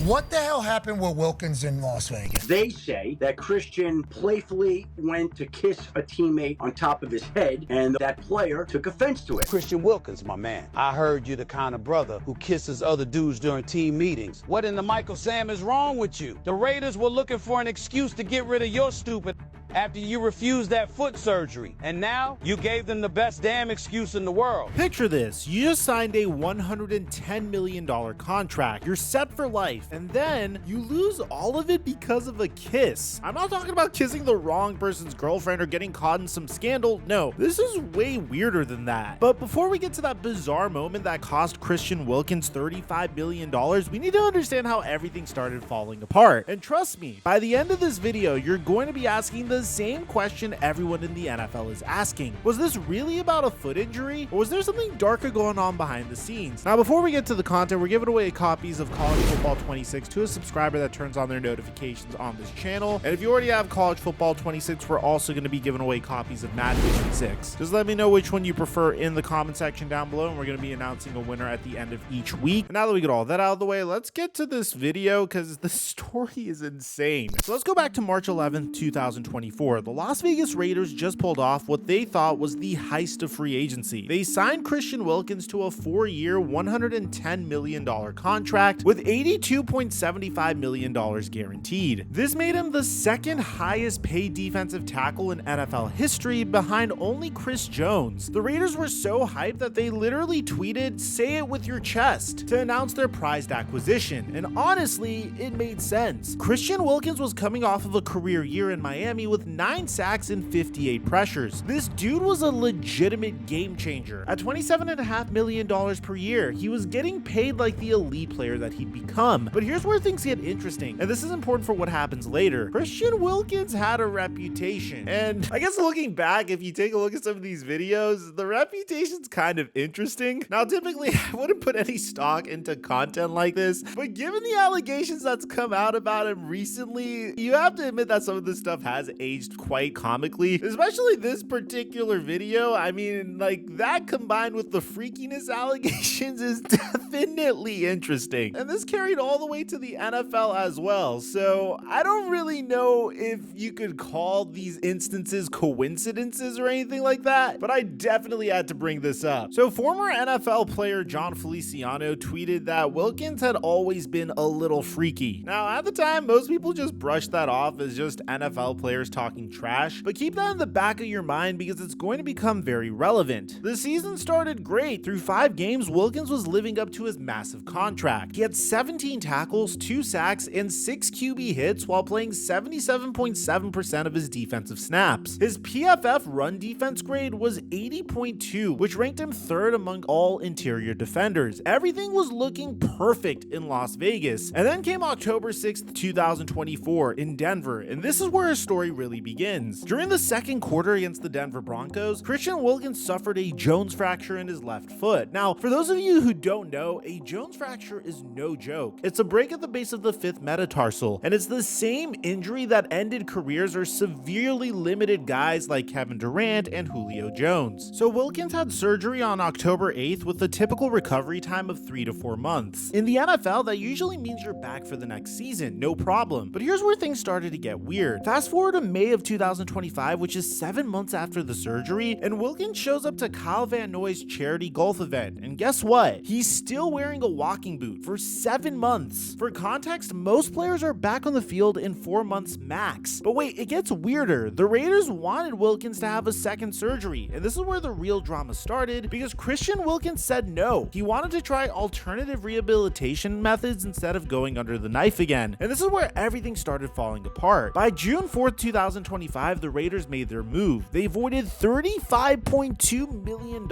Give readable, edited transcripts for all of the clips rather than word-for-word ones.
What the hell happened with Wilkins in Las Vegas? They say that Christian playfully went to kiss a teammate on top of his head, and that player took offense to it. Christian Wilkins, my man. I heard you the kind of brother who kisses other dudes during team meetings. What in the Michael Sam is wrong with you? The Raiders were looking for an excuse to get rid of your stupid after you refused that foot surgery. And now you gave them the best damn excuse in the world. Picture this. You just signed a $110 million contract. You're set for life. And then you lose all of it because of a kiss. I'm not talking about kissing the wrong person's girlfriend or getting caught in some scandal. No, this is way weirder than that. But before we get to that bizarre moment that cost Christian Wilkins $35 million, we need to understand how everything started falling apart. And trust me, by the end of this video, you're going to be asking the same question everyone in the NFL is asking. Was this really about a foot injury, or was there something darker going on behind the scenes? Now, before we get to the content, we're giving away copies of College Football 26 to a subscriber that turns on their notifications on this channel. And if you already have College Football 26, we're also going to be giving away copies of Madden 6. Just let me know which one you prefer in the comment section down below, and we're going to be announcing a winner at the end of each week. And now that we get all that out of the way, let's get to this video because the story is insane. So let's go back to March 11th, 2024. The Las Vegas Raiders just pulled off what they thought was the heist of free agency. They signed Christian Wilkins to a 4-year, $110 million contract with $82.75 million guaranteed. This made him the second highest paid defensive tackle in NFL history, behind only Chris Jones. The Raiders were so hyped that they literally tweeted, "Say it with your chest," to announce their prized acquisition. And honestly, it made sense. Christian Wilkins was coming off of a career year in Miami with 9 sacks and 58 pressures. This dude was a legitimate game changer. At $27.5 million per year, he was getting paid like the elite player that he'd become. But here's where things get interesting, and this is important for what happens later. Christian Wilkins had a reputation, and I guess looking back, if you take a look at some of these videos, the reputation's kind of interesting. Now, typically, I wouldn't put any stock into content like this, but given the allegations that's come out about him recently, you have to admit that some of this stuff has aged quite comically, especially this particular video. I mean, like, that combined with the freakiness allegations is definitely interesting. And this carried all the way to the NFL as well. So I don't really know if you could call these instances coincidences or anything like that, but I definitely had to bring this up. So former NFL player John Feliciano tweeted that Wilkins had always been a little freaky. Now, at the time, most people just brushed that off as just NFL players talking trash, but keep that in the back of your mind because it's going to become very relevant. The season started great. Through 5 games, Wilkins was living up to his massive contract. He had 17 tackles, 2 sacks, and 6 QB hits while playing 77.7% of his defensive snaps. His PFF run defense grade was 80.2, which ranked him 3rd among all interior defenders. Everything was looking perfect in Las Vegas. And then came October 6th, 2024 in Denver, and this is where his story really begins. During the second quarter against the Denver Broncos, Christian Wilkins suffered a Jones fracture in his left foot. Now, for those of you who don't know, a Jones fracture is no joke. It's a break at the base of the 5th metatarsal, and it's the same injury that ended careers or severely limited guys like Kevin Durant and Julio Jones. So Wilkins had surgery on October 8th with a typical recovery time of 3 to 4 months. In the NFL, that usually means you're back for the next season, no problem. But here's where things started to get weird. Fast forward to May of 2025, which is 7 months after the surgery, and Wilkins shows up to Kyle Van Noy's charity golf event. And guess what? He's still wearing a walking boot for 7 months. For context, most players are back on the field in 4 months max. But wait, it gets weirder. The Raiders wanted Wilkins to have a second surgery, and this is where the real drama started because Christian Wilkins said no. He wanted to try alternative rehabilitation methods instead of going under the knife again. And this is where everything started falling apart. By June 4th, 2025, the Raiders made their move. They voided $35.2 million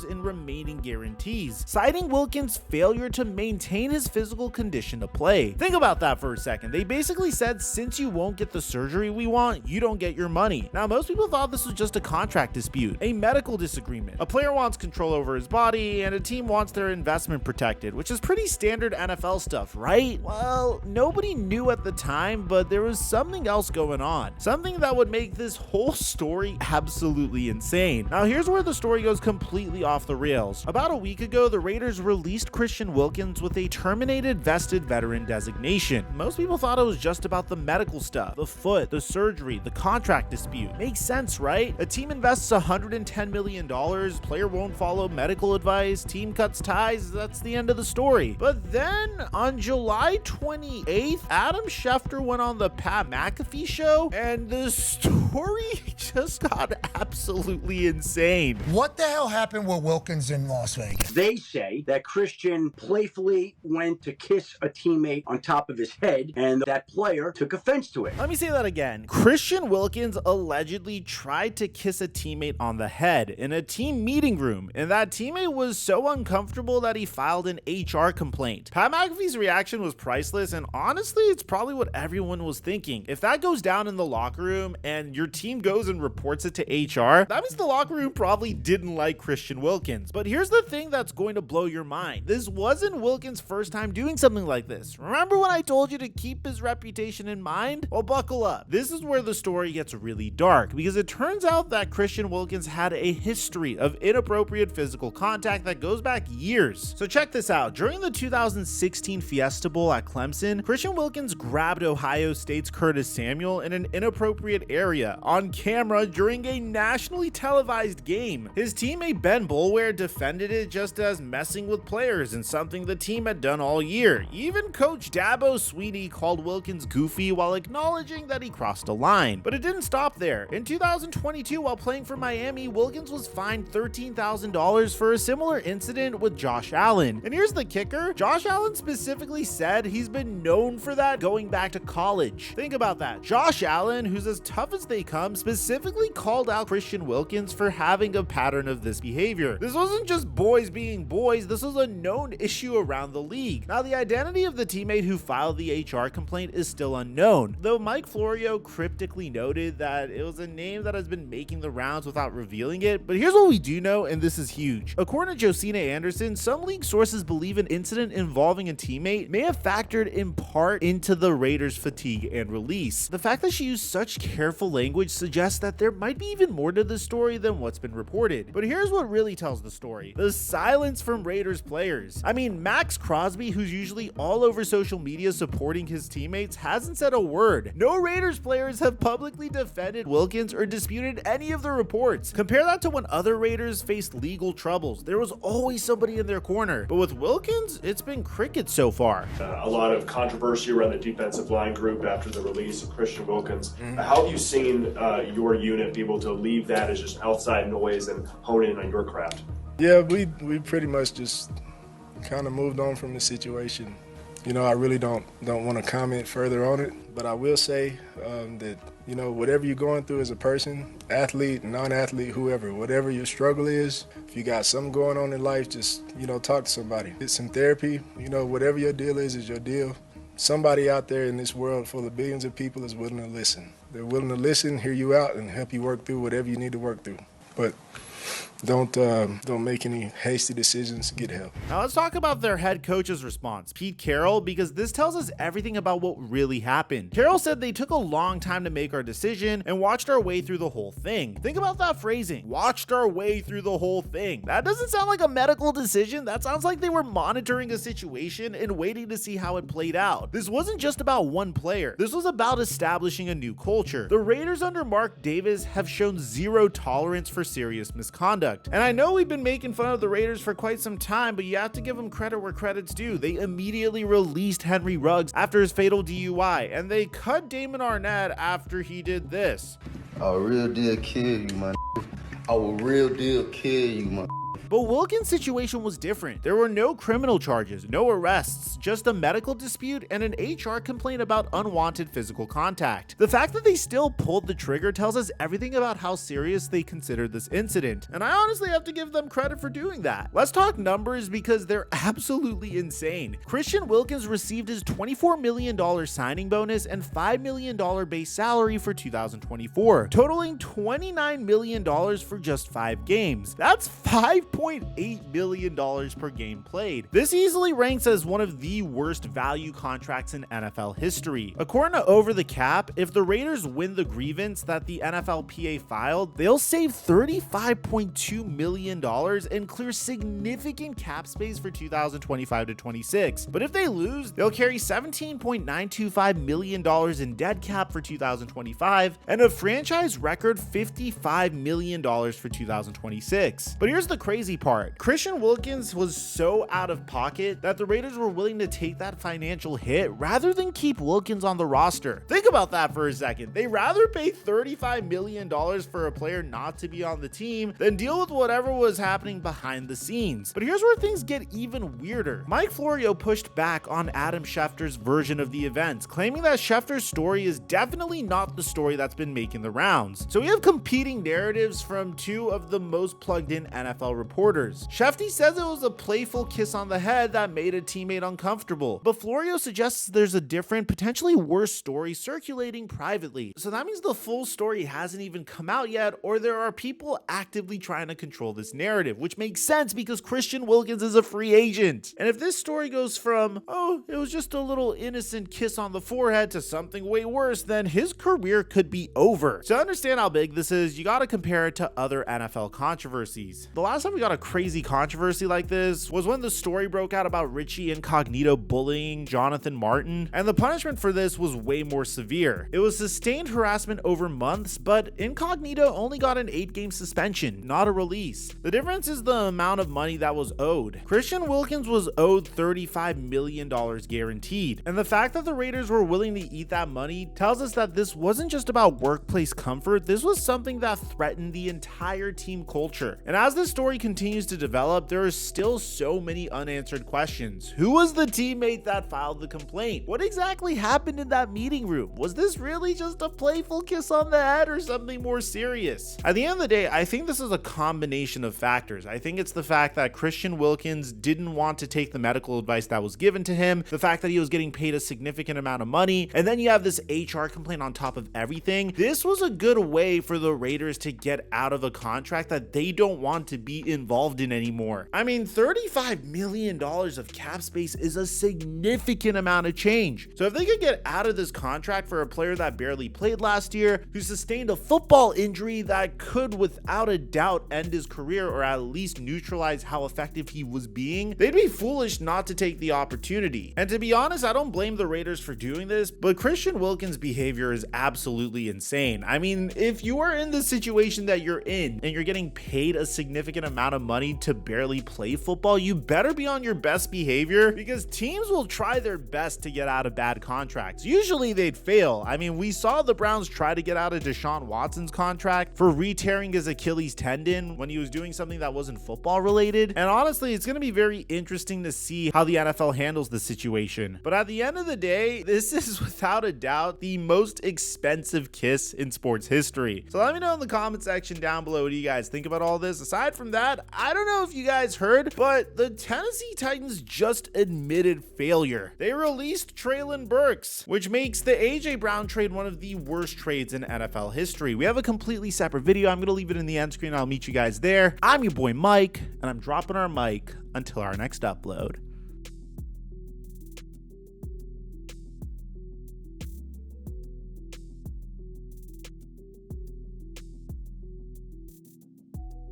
in remaining guarantees, citing Wilkins' failure to maintain his physical condition to play. Think about that for a second. They basically said, since you won't get the surgery we want, you don't get your money. Now, most people thought this was just a contract dispute, a medical disagreement. A player wants control over his body, and a team wants their investment protected, which is pretty standard NFL stuff, right? Well, nobody knew at the time, but there was something else going on. Something something that would make this whole story absolutely insane. Now here's where the story goes completely off the rails. About a week ago, the Raiders released Christian Wilkins with a terminated vested veteran designation. Most people thought it was just about the medical stuff, the foot, the surgery, the contract dispute. Makes sense, right? A team invests $110 million, player won't follow medical advice, team cuts ties, that's the end of the story. But then on July 28th, Adam Schefter went on the Pat McAfee show, and the story just got absolutely insane. What the hell happened with Wilkins in Las Vegas? They say that Christian playfully went to kiss a teammate on top of his head, and that player took offense to it. Let me say that again. Christian Wilkins allegedly tried to kiss a teammate on the head in a team meeting room, and that teammate was so uncomfortable that he filed an HR complaint. Pat McAfee's reaction was priceless, and honestly, it's probably what everyone was thinking. If that goes down in the locker room and your team goes and reports it to HR, that means the locker room probably didn't like Christian Wilkins. But here's the thing that's going to blow your mind. This wasn't Wilkins' first time doing something like this. Remember when I told you to keep his reputation in mind? Well, buckle up. This is where the story gets really dark, because it turns out that Christian Wilkins had a history of inappropriate physical contact that goes back years. So check this out. During the 2016 Fiesta Bowl at Clemson, Christian Wilkins grabbed Ohio State's Curtis Samuel in an inappropriate area on camera during a nationally televised game. His teammate Ben Boulware defended it just as messing with players and something the team had done all year. Even Coach Dabo Swinney called Wilkins goofy while acknowledging that he crossed a line. But it didn't stop there. In 2022, while playing for Miami, Wilkins was fined $13,000 for a similar incident with Josh Allen. And here's the kicker. Josh Allen specifically said he's been known for that going back to college. Think about that. Josh Allen, who's as tough as they come, specifically called out Christian Wilkins for having a pattern of this behavior. This wasn't just boys being boys, this was a known issue around the league. Now, the identity of the teammate who filed the HR complaint is still unknown, though Mike Florio cryptically noted that it was a name that has been making the rounds without revealing it. But here's what we do know, and this is huge. According to Josina Anderson, some league sources believe an incident involving a teammate may have factored in part into the Raiders' fatigue and release. The fact that she used such careful language suggests that there might be even more to this story than what's been reported. But here's what really tells the story: the silence from Raiders players. I mean, Max Crosby, who's usually all over social media supporting his teammates, hasn't said a word. No Raiders players have publicly defended Wilkins or disputed any of the reports. Compare that to when other Raiders faced legal troubles. There was always somebody in their corner. But with Wilkins, it's been crickets so far. A lot of controversy around the defensive line group after the release of Christian Wilkins. How have you seen your unit be able to leave that as just outside noise and hone in on your craft? Yeah, we pretty much just kind of moved on from the situation. You know, I really don't want to comment further on it, but I will say that, you know, whatever you're going through as a person, athlete, non-athlete, whoever, whatever your struggle is, if you got something going on in life, just, you know, talk to somebody. Get some therapy. You know, whatever your deal is your deal. Somebody out there in this world full of billions of people is willing to listen. They're willing to listen, hear you out, and help you work through whatever you need to work through. But don't make any hasty decisions. Get help. Now let's talk about their head coach's response, Pete Carroll, because this tells us everything about what really happened. Carroll said they took a long time to make our decision and watched our way through the whole thing. Think about that phrasing, watched our way through the whole thing. That doesn't sound like a medical decision. That sounds like they were monitoring a situation and waiting to see how it played out. This wasn't just about one player. This was about establishing a new culture. The Raiders under Mark Davis have shown zero tolerance for serious misconduct. And I know we've been making fun of the Raiders for quite some time, but you have to give them credit where credit's due. They immediately released Henry Ruggs after his fatal DUI, and they cut Damon Arnett after he did this. I will real deal kill you, my. I will real deal kill you, my. But Wilkins' situation was different. There were no criminal charges, no arrests, just a medical dispute and an HR complaint about unwanted physical contact. The fact that they still pulled the trigger tells us everything about how serious they considered this incident, and I honestly have to give them credit for doing that. Let's talk numbers because they're absolutely insane. Christian Wilkins received his $24 million signing bonus and $5 million base salary for 2024, totaling $29 million for just 5 games. That's $5.5 $2.8 million per game played. This easily ranks as one of the worst value contracts in NFL history. According to Over the Cap, if the Raiders win the grievance that the NFLPA filed, they'll save $35.2 million and clear significant cap space for 2025 to 26. But if they lose, they'll carry $17.925 million in dead cap for 2025 and a franchise record $55 million for 2026. But here's the crazy part. Christian Wilkins was so out of pocket that the Raiders were willing to take that financial hit rather than keep Wilkins on the roster. Think about that for a second. They rather pay $35 million for a player not to be on the team than deal with whatever was happening behind the scenes. But here's where things get even weirder. Mike Florio pushed back on Adam Schefter's version of the events, claiming that Schefter's story is definitely not the story that's been making the rounds. So we have competing narratives from two of the most plugged in NFL reporters. Schefter says it was a playful kiss on the head that made a teammate uncomfortable, but Florio suggests there's a different, potentially worse story circulating privately. So that means the full story hasn't even come out yet, or there are people actively trying to control this narrative, which makes sense because Christian Wilkins is a free agent. And if this story goes from, oh, it was just a little innocent kiss on the forehead to something way worse, then his career could be over. To understand how big this is, you gotta compare it to other NFL controversies. The last time we got a crazy controversy like this was when the story broke out about Richie Incognito bullying Jonathan Martin, and the punishment for this was way more severe. It was sustained harassment over months, but Incognito only got an 8-game suspension, not a release. The difference is the amount of money that was owed. Christian Wilkins was owed $35 million guaranteed, and the fact that the Raiders were willing to eat that money tells us that this wasn't just about workplace comfort, this was something that threatened the entire team culture. And as this story continues to develop, there are still so many unanswered questions. Who was the teammate that filed the complaint? What exactly happened in that meeting room? Was this really just a playful kiss on the head or something more serious? At the end of the day, I think this is a combination of factors. I think it's the fact that Christian Wilkins didn't want to take the medical advice that was given to him, the fact that he was getting paid a significant amount of money, and then you have this HR complaint on top of everything. This was a good way for the Raiders to get out of a contract that they don't want to be involved in anymore. I mean, $35 million of cap space is a significant amount of change. So if they could get out of this contract for a player that barely played last year, who sustained a football injury that could without a doubt end his career or at least neutralize how effective he was being, they'd be foolish not to take the opportunity. And to be honest, I don't blame the Raiders for doing this, but Christian Wilkins' behavior is absolutely insane. I mean, if you are in the situation that you're in and you're getting paid a significant amount of money to barely play football, you better be on your best behavior, because teams will try their best to get out of bad contracts. Usually they'd fail. I mean, we saw the Browns try to get out of Deshaun Watson's contract for re-tearing his Achilles tendon when he was doing something that wasn't football related. And honestly, it's going to be very interesting to see how the NFL handles the situation. But at the end of the day, this is without a doubt the most expensive kiss in sports history. So let me know in the comment section down below, what do you guys think about all this? Aside from that, I don't know if you guys heard, but the Tennessee Titans just admitted failure. They released Treylon Burks, which makes the AJ Brown trade one of the worst trades in NFL history. We have a completely separate video. I'm going to leave it in the end screen. I'll meet you guys there. I'm your boy Mike, and I'm dropping our mic until our next upload.